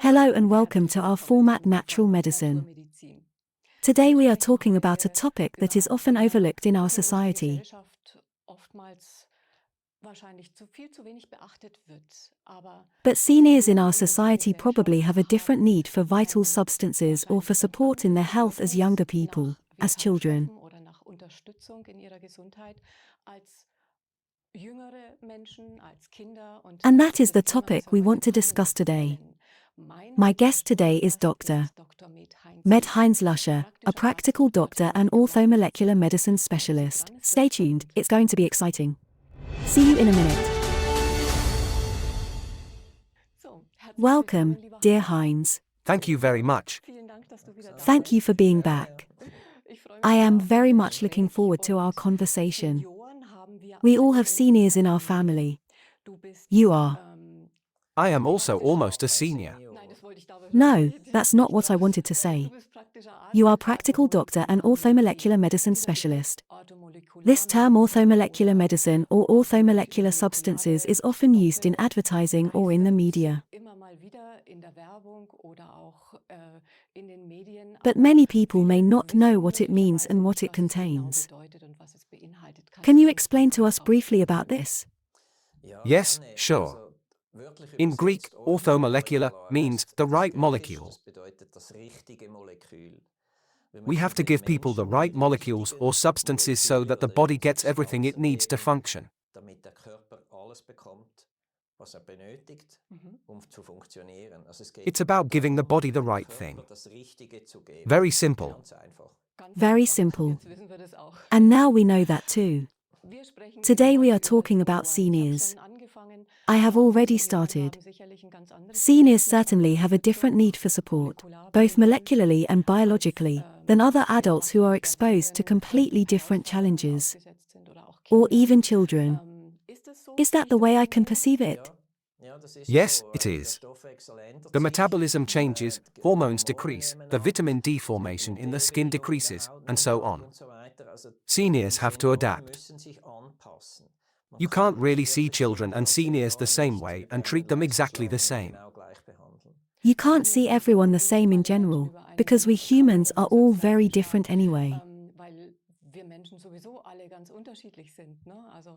Hello and welcome to our format Natural Medicine. Today we are talking about a topic that is often overlooked in our society. But seniors in our society probably have a different need for vital substances or for support in their health as younger people, as children. And that is the topic we want to discuss today. My guest today is Dr. Med Heinz Lüscher, a practical doctor and orthomolecular medicine specialist. Stay tuned, it's going to be exciting. See you in a minute. Welcome, dear Heinz. Thank you very much. Thank you for being back. I am very much looking forward to our conversation. We all have seniors in our family. You are. I am also almost a senior. No, that's not what I wanted to say. You are practical doctor and orthomolecular medicine specialist. This term orthomolecular medicine or orthomolecular substances is often used in advertising or in the media. But many people may not know what it means and what it contains. Can you explain to us briefly about this? Yes, sure. In Greek, orthomolecular means the right molecule. We have to give people the right molecules or substances so that the body gets everything it needs to function. It's about giving the body the right thing. Very simple. Very simple. And now we know that too. Today we are talking about seniors. I have already started. Seniors certainly have a different need for support, both molecularly and biologically, than other adults who are exposed to completely different challenges. Or even children. Is that the way I can perceive it? Yes, it is. The metabolism changes, hormones decrease, the vitamin D formation in the skin decreases, and so on. Seniors have to adapt. You can't really see children and seniors the same way and treat them exactly the same. You can't see everyone the same in general, because we humans are all very different anyway.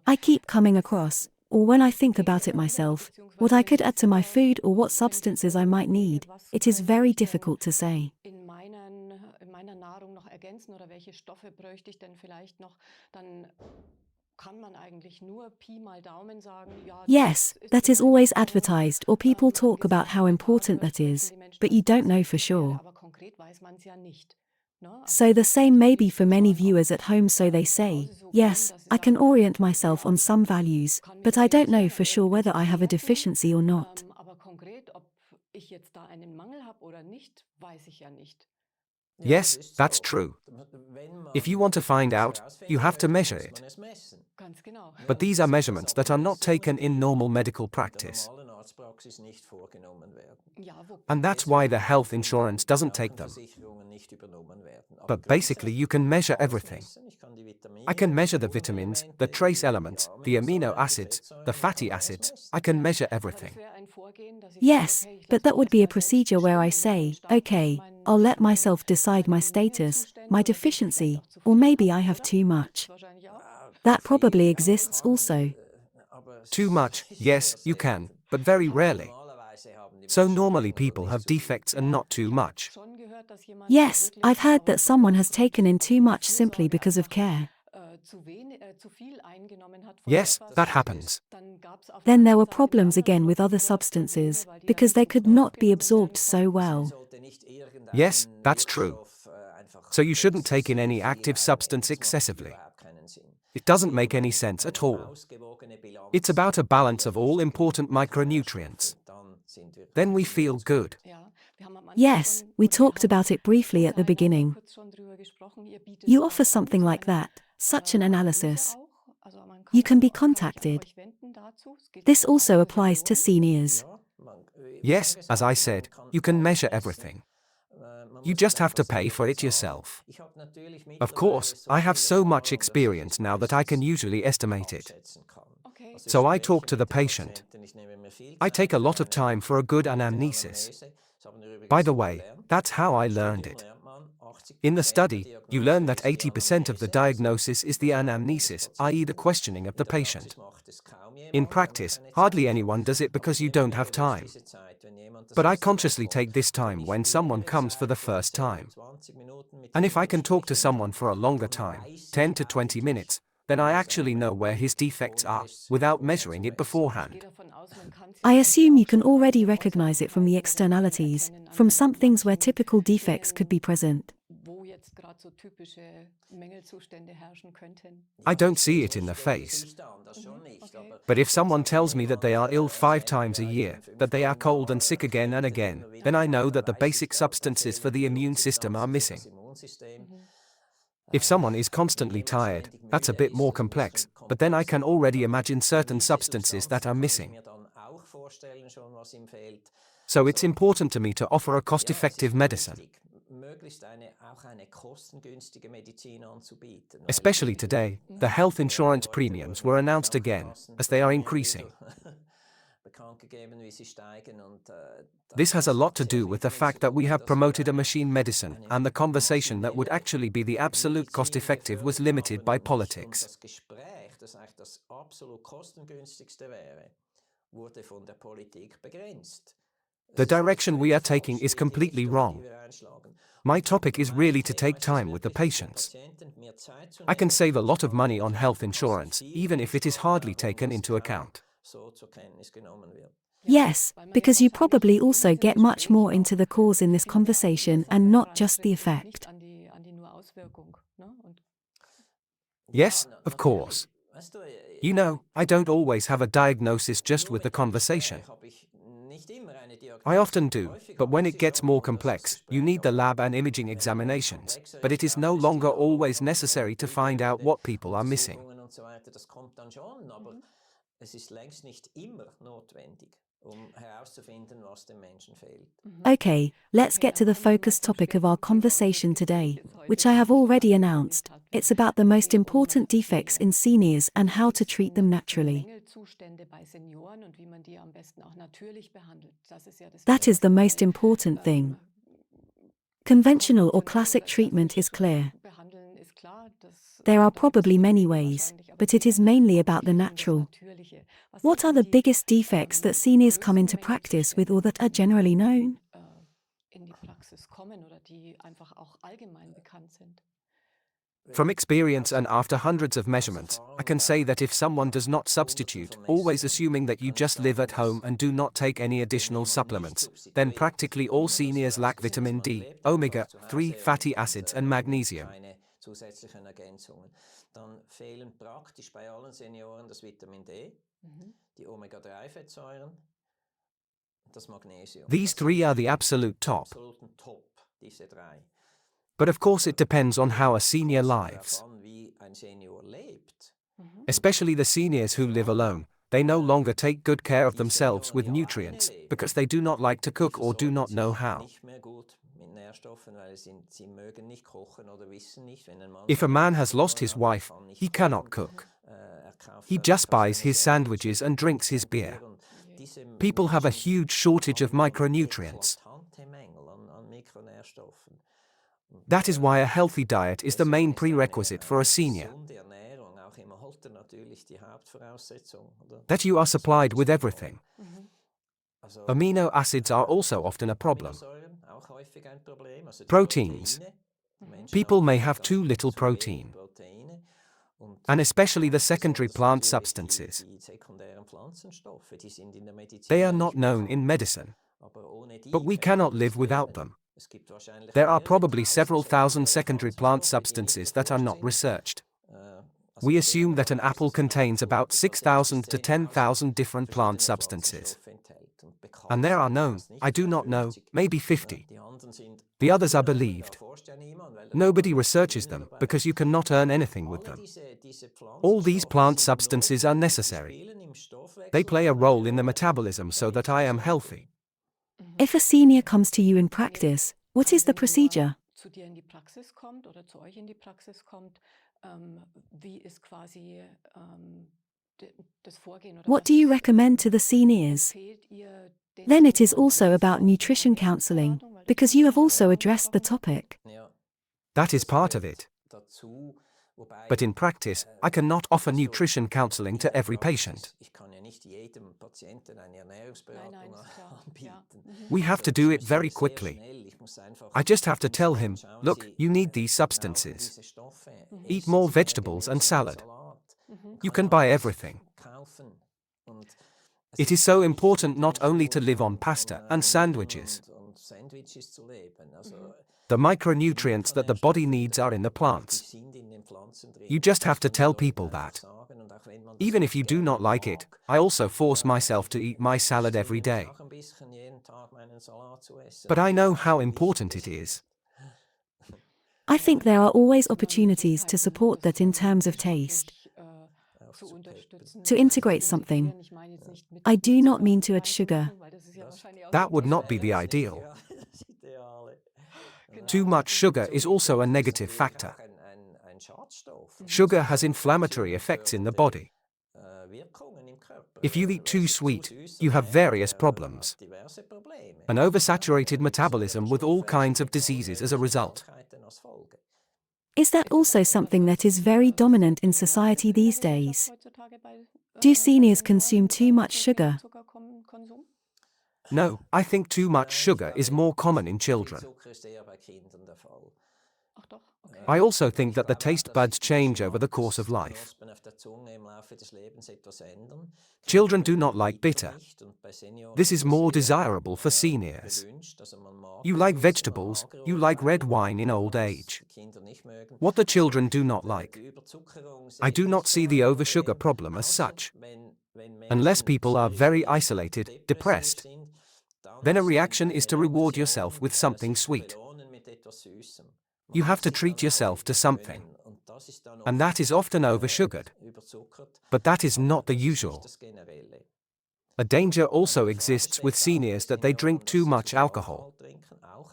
I keep coming across, or when I think about it myself, what I could add to my food or what substances I might need. It is very difficult to say. Yes, that is always advertised or people talk about how important that is, but you don't know for sure. So the same may be for many viewers at home, so they say, yes, I can orient myself on some values, but I don't know for sure whether I have a deficiency or not. Yes, that's true. If you want to find out, you have to measure it. But these are measurements that are not taken in normal medical practice. And that's why the health insurance doesn't take them. But basically you can measure everything. I can measure the vitamins, the trace elements, the amino acids, the fatty acids. I can measure everything. Yes, but that would be a procedure where I say, okay, I'll let myself decide my status, my deficiency, or maybe I have too much. That probably exists also. Too much, yes, you can, but very rarely. So normally people have defects and not too much. Yes, I've heard that someone has taken in too much simply because of care. Yes, that happens. Then there were problems again with other substances, because they could not be absorbed so well. Yes, that's true. So you shouldn't take in any active substance excessively. It doesn't make any sense at all. It's about a balance of all important micronutrients. Then we feel good. Yes, we talked about it briefly at the beginning. You offer something like that, such an analysis. You can be contacted. This also applies to seniors. Yes, as I said, you can measure everything. You just have to pay for it yourself. Of course, I have so much experience now that I can usually estimate it. So I talk to the patient. I take a lot of time for a good anamnesis. By the way, that's how I learned it. In the study, you learn that 80% of the diagnosis is the anamnesis, i.e. the questioning of the patient. In practice, hardly anyone does it because you don't have time. But I consciously take this time when someone comes for the first time. And if I can talk to someone for a longer time, 10 to 20 minutes, then I actually know where his defects are, without measuring it beforehand. I assume you can already recognize it from the externalities, from some things where typical defects could be present. I don't see it in the face. But if someone tells me that they are ill 5 times a year, that they are cold and sick again and again, then I know that the basic substances for the immune system are missing. If someone is constantly tired, that's a bit more complex, but then I can already imagine certain substances that are missing. So it's important to me to offer a cost-effective medicine. Especially today, the health insurance premiums were announced again, as they are increasing. This has a lot to do with the fact that we have promoted a machine medicine, and the conversation that would actually be the absolute cost-effective was limited by politics. The direction we are taking is completely wrong. My topic is really to take time with the patients. I can save a lot of money on health insurance, even if it is hardly taken into account. Yes, because you probably also get much more into the cause in this conversation and not just the effect. Yes, of course. You know, I don't always have a diagnosis just with the conversation. I often do, but when it gets more complex, you need the lab and imaging examinations, but it is no longer always necessary to find out what people are missing. Okay, let's get to the focus topic of our conversation today, which I have already announced. It's about the most important defects in seniors and how to treat them naturally. That is the most important thing. Conventional or classic treatment is clear. There are probably many ways, but it is mainly about the natural. What are the biggest defects that seniors come into practice with or that are generally known? From experience and after hundreds of measurements, I can say that if someone does not substitute, always assuming that you just live at home and do not take any additional supplements, then practically all seniors lack vitamin D, omega-3 fatty acids and magnesium. Dann fehlen praktisch bei allen Senioren das Vitamin D, die Omega-3-Fettsäuren, das Magnesium. These 3 are the absolute top. Absoluten Top, diese 3. But of course it depends on how a senior lives. Wie ein Senior lebt. Especially the seniors who live alone, they no longer take good care of themselves with nutrients, because they do not like to cook or do not know how. If a man has lost his wife, he cannot cook. He just buys his sandwiches and drinks his beer. People have a huge shortage of micronutrients. That is why a healthy diet is the main prerequisite for a senior. That you are supplied with everything. Amino acids are also often a problem. Proteins. People may have too little protein. And especially the secondary plant substances. They are not known in medicine. But we cannot live without them. There are probably several thousand secondary plant substances that are not researched. We assume that an apple contains about 6,000 to 10,000 different plant substances. And there are known, I do not know, maybe 50. The others are believed. Nobody researches them, because you cannot earn anything with them. All these plant substances are necessary. They play a role in the metabolism so that I am healthy. If a senior comes to you in practice, what is the procedure? What do you recommend to the seniors? Then it is also about nutrition counseling, because you have also addressed the topic. That is part of it. But in practice, I cannot offer nutrition counseling to every patient. We have to do it very quickly. I just have to tell him, look, you need these substances. Eat more vegetables and salad. You can buy everything. It is so important not only to live on pasta and sandwiches. The micronutrients that the body needs are in the plants. You just have to tell people that. Even if you do not like it, I also force myself to eat my salad every day. But I know how important it is. I think there are always opportunities to support that in terms of taste. To integrate something. I do not mean to add sugar. That would not be the ideal. Too much sugar is also a negative factor. Sugar has inflammatory effects in the body. If you eat too sweet, you have various problems. An oversaturated metabolism with all kinds of diseases as a result. Is that also something that is very dominant in society these days? Do seniors consume too much sugar? No, I think too much sugar is more common in children. I also think that the taste buds change over the course of life. Children do not like bitter. This is more desirable for seniors. You like vegetables, you like red wine in old age. What the children do not like. I do not see the oversugar problem as such. Unless people are very isolated, depressed, then a reaction is to reward yourself with something sweet. You have to treat yourself to something. And that is often oversugared. But that is not the usual. A danger also exists with seniors that they drink too much alcohol.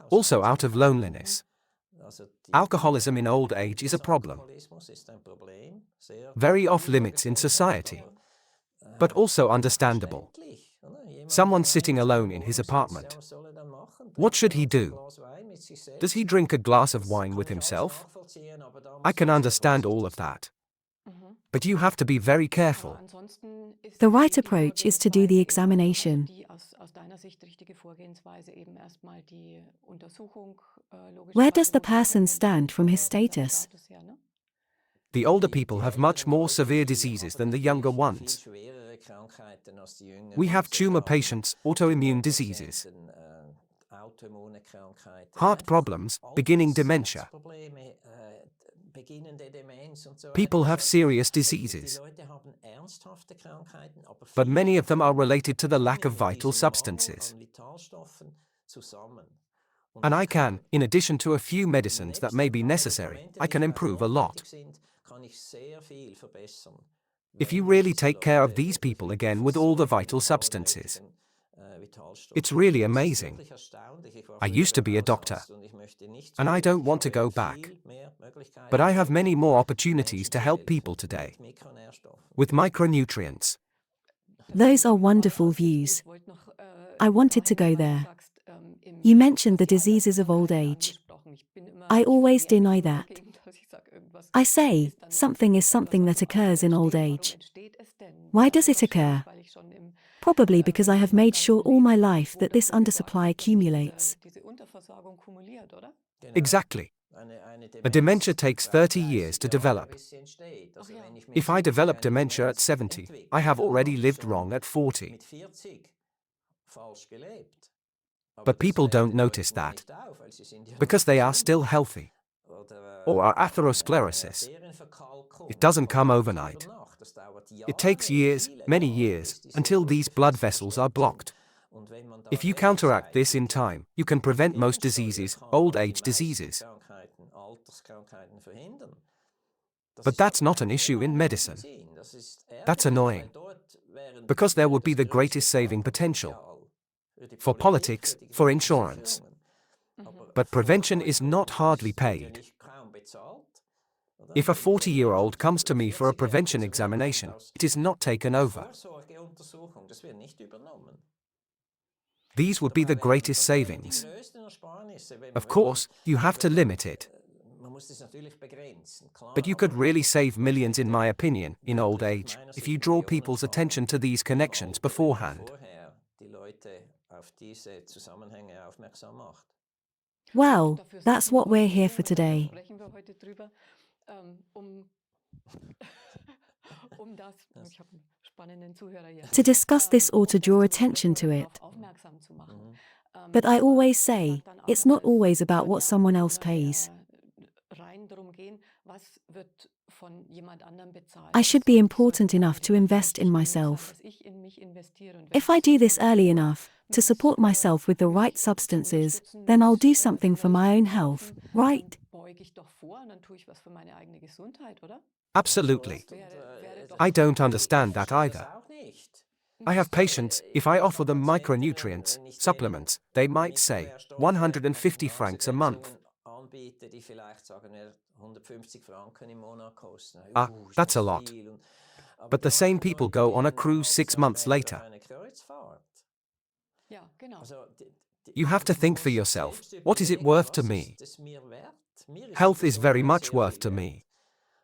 Also out of loneliness. Alcoholism in old age is a problem. Very off limits in society. But also understandable. Someone sitting alone in his apartment. What should he do? Does he drink a glass of wine with himself? I can understand all of that. But you have to be very careful. The right approach is to do the examination. Where does the person stand from his status? The older people have much more severe diseases than the younger ones. We have tumor patients, autoimmune diseases, heart problems, beginning dementia. People have serious diseases. But many of them are related to the lack of vital substances. And I can, in addition to a few medicines that may be necessary, I can improve a lot. If you really take care of these people again with all the vital substances. It's really amazing. I used to be a doctor. And I don't want to go back. But I have many more opportunities to help people today. With micronutrients. Those are wonderful views. I wanted to go there. You mentioned the diseases of old age. I always deny that. I say, something is something that occurs in old age. Why does it occur? Probably because I have made sure all my life that this undersupply accumulates. Exactly. A dementia takes 30 years to develop. If I develop dementia at 70, I have already lived wrong at 40. But people don't notice that. Because they are still healthy. Or are atherosclerosis. It doesn't come overnight. It takes years, many years, until these blood vessels are blocked. If you counteract this in time, you can prevent most diseases, old age diseases. But that's not an issue in medicine. That's annoying. Because there would be the greatest saving potential. For politics, for insurance. But prevention is not hardly paid. If a 40-year-old comes to me for a prevention examination, it is not taken over. These would be the greatest savings. Die größten Ersparnisse, wenn Of man course, you have to limit it. man muss das natürlich begrenzen, klar, But you could aber really save millions, in my opinion, in old age, if you draw people's attention to these connections beforehand. vorher die Leute auf diese Zusammenhänge aufmerksam macht. Well, that's what we're here for today. Sprechen wir heute drüber, ich habe einen spannenden Zuhörer hier, To discuss this or to draw attention to it. darauf aufmerksam zu machen. But I always say, it's not always about what someone else pays. Rein darum gehen, was wird von jemand anderem bezahlt. I should be important enough to invest in myself. Dass ich in mich investiere und If I do this early enough, to support myself with the right substances, then I'll do something for my own health, right? beuge ich doch vor und dann tue ich was für meine eigene Gesundheit, oder? Absolutely. Wäre doch I don't understand that either. Auch nicht. I have patients, if I offer them micronutrients, supplements, they might say, 150 francs a month. Anbiete, die vielleicht sagen wir 150 Franken im Monat kosten. Ah, that's a lot. Viel. But the same people go on a cruise 6 months later. Eine Kreuzfahrt. Ja, genau. Also, You have to think for yourself, what is it worth to me? was ist mir wert? Mir ist Health die is very Gesundheit much sehr worth viel to wert. me.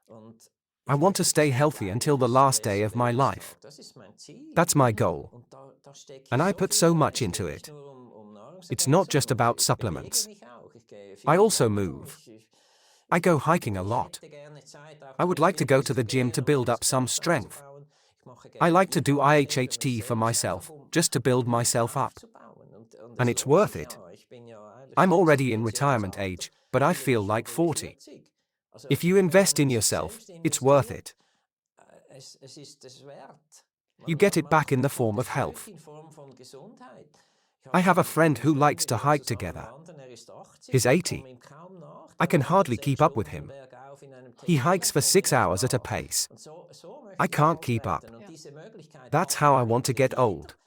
Und I want to stay healthy until the last day of my life. das ist mein Ziel. That's my goal. Und da stecke ich And I so put viel so rein. much Es into geht it. nicht nur um It's not just Nahrungsergänzung, about ich supplements. bewege mich auch. Ich gehe I viel also laufen. move. I go hiking a lot. hätte gerne Zeit, auch I would like to go to the zu gym to gehen, build um up some Kraft strength. aufzubauen. Ich mache I gerne like to do Übungen für IHHT mich for selbst, myself, einfach just to build myself up. aufzubauen. Und And es it's lohnt worth sich it. ja. Ich bin ja eigentlich I'm schon already in ziemlich retirement alt, age, but I fühle feel mich like schon um die 40. 40. Also, If you wenn invest man in sich yourself, selbst it's worth investiert, it. es ist es wert. You get it back in the form of bekommt es health. zurück in Form von Gesundheit. I have a einen friend who Freund, likes mit to dem wir hike zusammen together. wandern. Er ist 80, He's ich 80. komme ihm kaum nach. I Der can wandert hardly 6 keep up with Stunden him. bergauf in einem He Tempo, hikes for ich komme 6 ihm hours at a nach. pace. Und so möchte I ich can't alt keep up. werden. Und diese Möglichkeit That's hat how I eigentlich want to get jeder. old.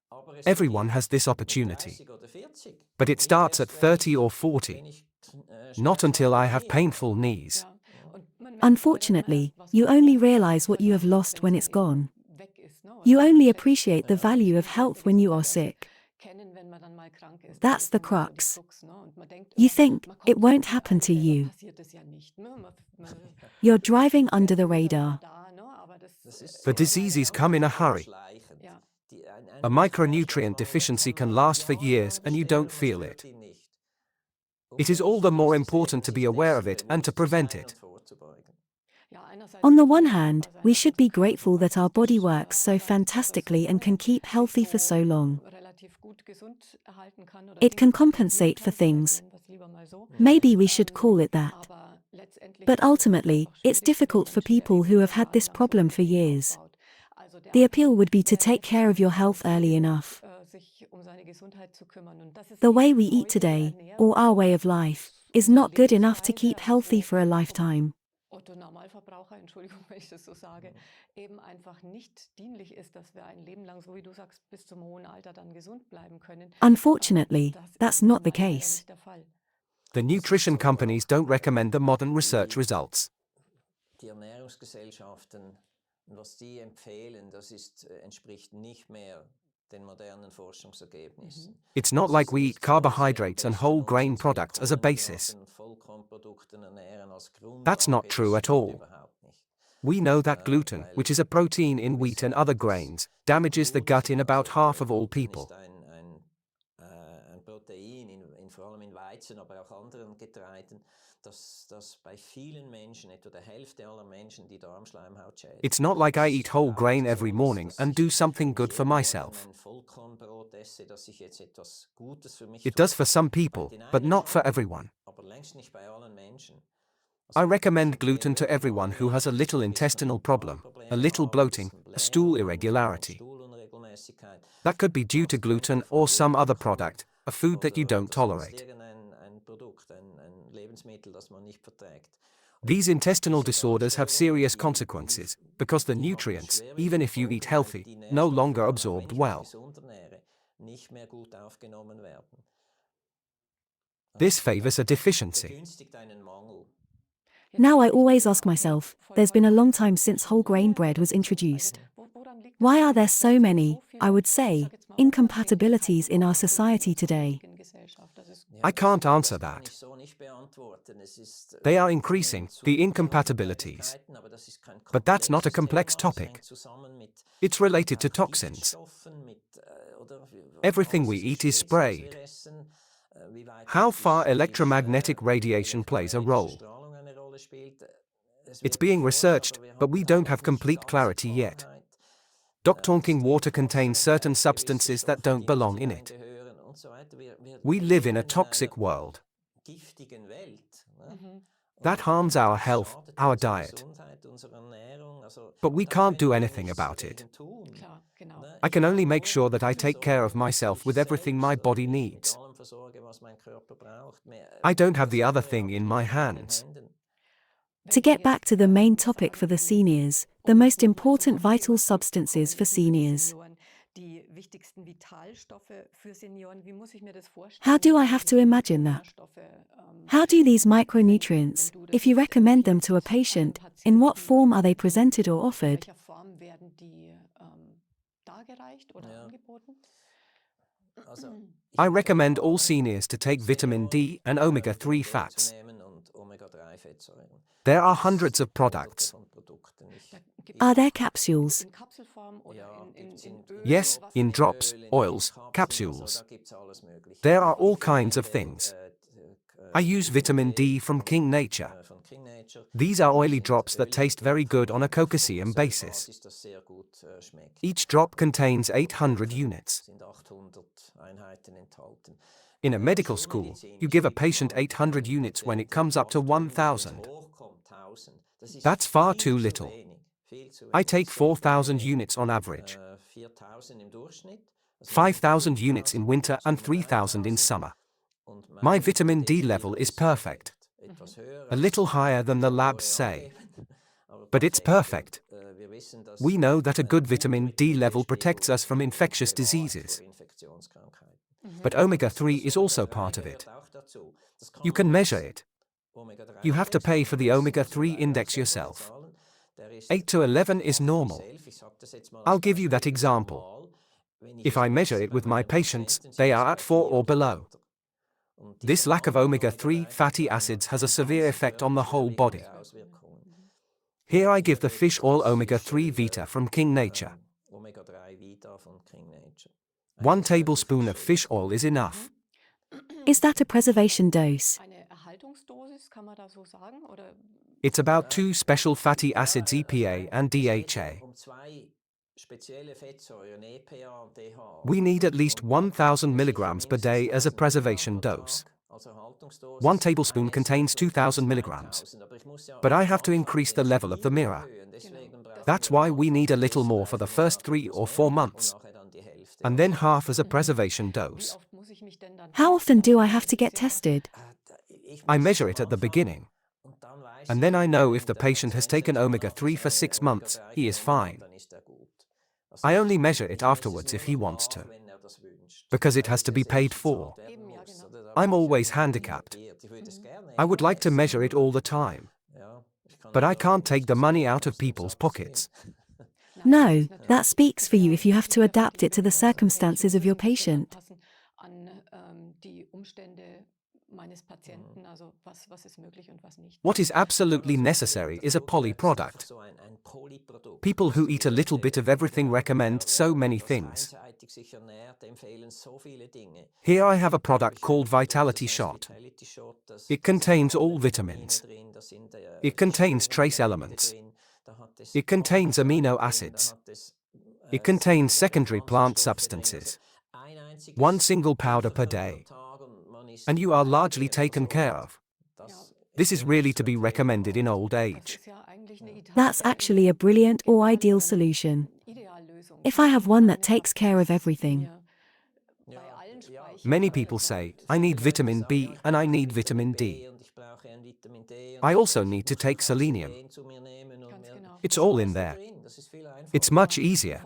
Aber es Everyone beginnt has this mit opportunity. 30 oder 40. But it Nicht starts at erst, wenn 30 or 40, wenn ich, not until I have Schmerzhafte painful knees. Ja. Und man merkt Unfortunately, leider immer erst, was you man only hat, realize what you have wenn lost when es it's dann eben gone. weg ist, ne? Oder You man only checkt, appreciate the value of die health when you are Gesundheit sick. kennen, wenn man dann mal krank ist. That's Das ist the immer so die crux. Krux, ne? Und man denkt You immer, think man it kommt won't irgendwie happen to selber you. passiert es ja nicht, ne? You're driving under the radar. Da, ne? Aber das The diseases come in a hurry. ja. A micronutrient deficiency can last for years and you don't feel it. It is all the more important to be aware of it and to prevent it. Ja, einerseits On the muss man one hand, dankbar we sein, should dass be es grateful that our body krankenversicherung works so vielleicht fantastically and can keep healthy for so long. relativ gut gesund erhalten kann oder It can Dinge compensate for kontrollieren things. kann, nennen wir's lieber mal so. Maybe we should call it that. Aber letztendlich But ist es ultimately, einfach it's schwierig für den difficult for Menschen, der people eben who have had this Veranlassung problem for dagegen years. aufbaut. Also der The Appell appeal would be to wäre take care of your health early enough. sich seine Gesundheit zu kümmern. Und das ist The way eben we die eat heutige today, Ernährung, or our way of life, is unsere not good enough to Lebensweise, keep healthy also for a vom lifetime. Otto Normalverbraucher, Entschuldigung, wenn ich das so sage, eben einfach nicht dienlich ist, dass wir ein Leben lang, so wie du sagst, bis zum hohen Alter dann gesund bleiben können. Unfortunately, Das that's ist not the nun mal leider case. nicht der Fall. The nutrition companies don't recommend the modern research results. Die Ernährungsgesellschaften, was die empfehlen, entspricht nicht mehr den modernen Forschungsergebnissen. It's not like we eat carbohydrates and whole grain products as a basis. That's not true at all. We know that gluten, which is a protein in wheat and other grains, damages the gut in about half of all people. Ein Protein, vor allem in Weizen, aber auch anderen Getreiden, das bei vielen Menschen, etwa der Hälfte aller Menschen, die Darmschleimhaut schädigt. It's not like I eat whole grain every morning and do something good for myself. It does for some people, but not for everyone. Aber längst nicht bei allen Menschen. I recommend gluten to everyone who has a little intestinal problem, a little bloating, a stool irregularity. That could be due to gluten or some other product, a food that you don't tolerate. Ein Produkt, ein Lebensmittel, das man nicht verträgt. These intestinal disorders have serious consequences, because the nutrients, even if you eat healthy, no longer absorbed well. Nicht mehr gut aufgenommen werden. This favors a deficiency. Begünstigt einen Mangel. Now I always ask myself, there's been a long time since whole grain bread was introduced. Why are there so many, I would say, incompatibilities in our society today? I can't answer that. They are increasing, the incompatibilities. But that's not a complex topic. It's related to toxins. Everything we eat is sprayed. How far electromagnetic radiation plays a role. It's being researched, but we don't have complete clarity yet. Drinking water contains certain substances that don't belong in it. We live in a toxic world. That harms our health, our diet. But we can't do anything about it. I can only make sure that I take care of myself with everything my body needs. I don't have the other thing in my hands. To get back to the main topic for the seniors, the most important vital substances for seniors. How do I have to imagine that? How do these micronutrients, if you recommend them to a patient, in what form are they presented or offered? I recommend all seniors to take vitamin D and omega-3 fats. There are hundreds of products. Are there capsules? Yes, in drops, oils, capsules. There are all kinds of things. I use vitamin D from King Nature. These are oily drops that taste very good on a cocaceum basis. Each drop contains 800 units. In a medical school, you give a patient 800 units when it comes up to 1,000. That's far too little. I take 4,000 units on average. 5,000 units in winter and 3,000 in summer. My vitamin D level is perfect. A little higher than the labs say. But it's perfect. We know that a good vitamin D level protects us from infectious diseases. But omega-3 is also part of it. You can measure it. You have to pay for the omega-3 index yourself. 8 to 11 is normal. I'll give you that example. If I measure it with my patients, they are at 4 or below. This lack of omega-3 fatty acids has a severe effect on the whole body. Here I give the fish oil omega-3 Vita from King Nature. 1 tablespoon of fish oil is enough. Is that a preservation dose? It's about 2 special fatty acids EPA and DHA. We need at least 1,000 milligrams per day as a preservation dose. 1 tablespoon contains 2,000 milligrams. But I have to increase the level of the mirror. That's why we need a little more for the first 3 or 4 months. And then half as a preservation dose. How often do I have to get tested? I measure it at the beginning. And then I know if the patient has taken omega-3 for 6 months, he is fine. I only measure it afterwards if he wants to. Because it has to be paid for. I'm always handicapped. I would like to measure it all the time. But I can't take the money out of people's pockets. No, that speaks for you if you have to adapt it to the circumstances of your patient. What is absolutely necessary is a poly product. People who eat a little bit of everything recommend so many things. Here I have a product called Vitality Shot. It contains all vitamins. It contains trace elements. It contains amino acids. It contains secondary plant substances. 1 single powder per day. And you are largely taken care of. This is really to be recommended in old age. That's actually a brilliant or ideal solution. If I have one that takes care of everything. Many people say, I need vitamin B and I need vitamin D. I also need to take selenium. It's all in there. It's much easier.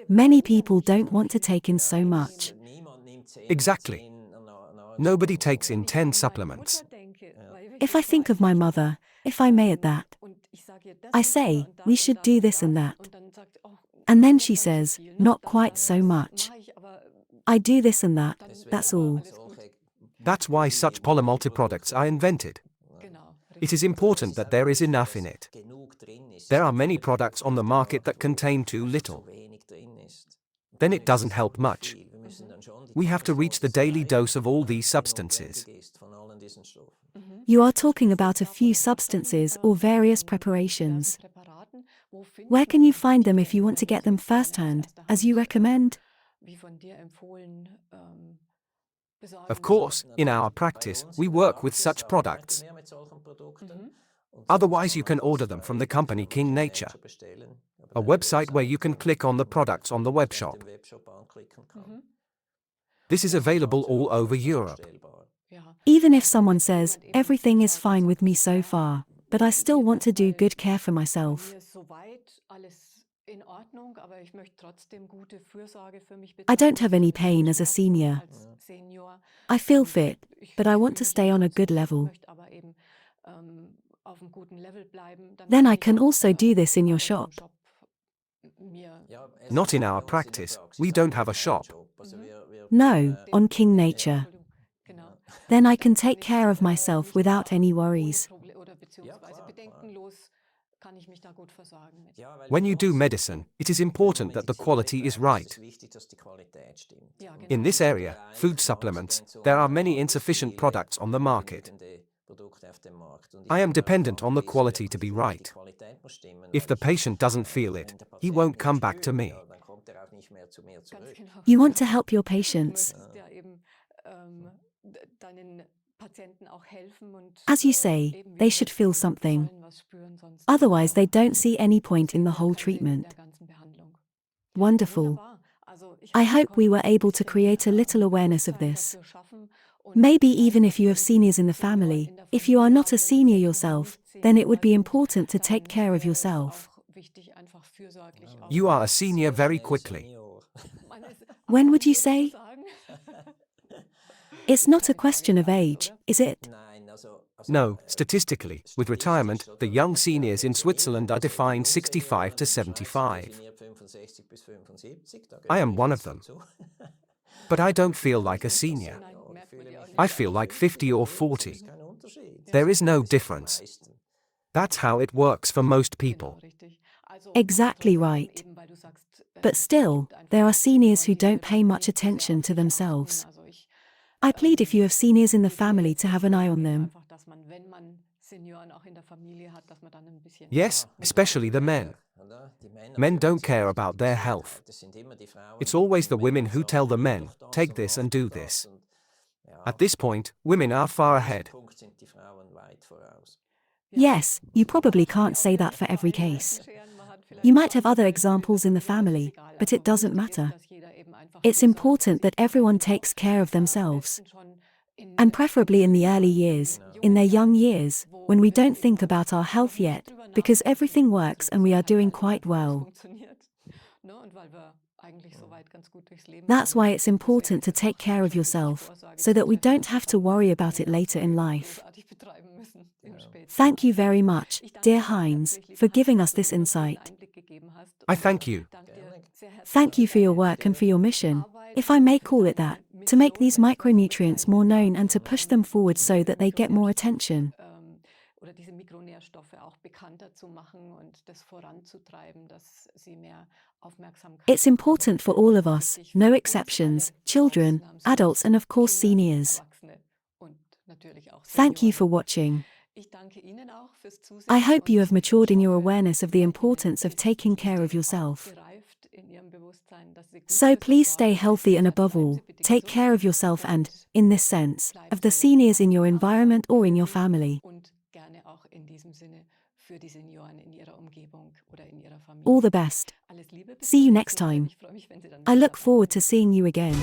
Many people don't want to take in so much. Exactly. Nobody takes in 10 supplements. If I think of my mother, if I may at that, I say, we should do this and that. And then she says, not quite so much. I do this and that, that's all. That's why such polymulti-products are invented. It is important that there is enough in it. There are many products on the market that contain too little. Then it doesn't help much. We have to reach the daily dose of all these substances. You are talking about a few substances or various preparations. Where can you find them if you want to get them firsthand, as you recommend? Of course, in our practice, we work with such products. Otherwise, you can order them from the company King Nature, a website where you can click on the products on the web shop. This is available all over Europe. Even if someone says, everything is fine with me so far, but I still want to do good care for myself. I don't have any pain as a senior. I feel fit, but I want to stay on a good level. Then I can also do this in your shop. Not in our practice, we don't have a shop. No, on King Nature. Then I can take care of myself without any worries. When you do medicine, it is important that the quality is right. In this area, food supplements, there are many insufficient products on the market. I am dependent on the quality to be right. If the patient doesn't feel it, he won't come back to me. You want to help your patients. As you say, they should feel something. Otherwise, they don't see any point in the whole treatment. Wonderful. I hope we were able to create a little awareness of this. Maybe even if you have seniors in the family, if you are not a senior yourself, then it would be important to take care of yourself. You are a senior very quickly. When would you say? It's not a question of age, is it? No, statistically, with retirement, the young seniors in Switzerland are defined 65 to 75. I am one of them. But I don't feel like a senior. I feel like 50 or 40. There is no difference. That's how it works for most people. Exactly right. But still, there are seniors who don't pay much attention to themselves. I plead if you have seniors in the family to have an eye on them. Yes, especially the men. Men don't care about their health. It's always the women who tell the men, take this and do this. At this point, women are far ahead. Yes, you probably can't say that for every case. You might have other examples in the family, but it doesn't matter. It's important that everyone takes care of themselves. And preferably in the early years, in their young years, when we don't think about our health yet, because everything works and we are doing quite well. That's why it's important to take care of yourself, so that we don't have to worry about it later in life. Thank you very much, dear Heinz, for giving us this insight. I thank you. Thank you for your work and for your mission, if I may call it that, to make these micronutrients more known and to push them forward so that they get more attention. It's important for all of us, no exceptions, children, adults and of course seniors. Thank you for watching. I hope you have matured in your awareness of the importance of taking care of yourself. So please stay healthy and above all, take care of yourself and, in this sense, of the seniors in your environment or in your family. All the best. See you next time. I look forward to seeing you again.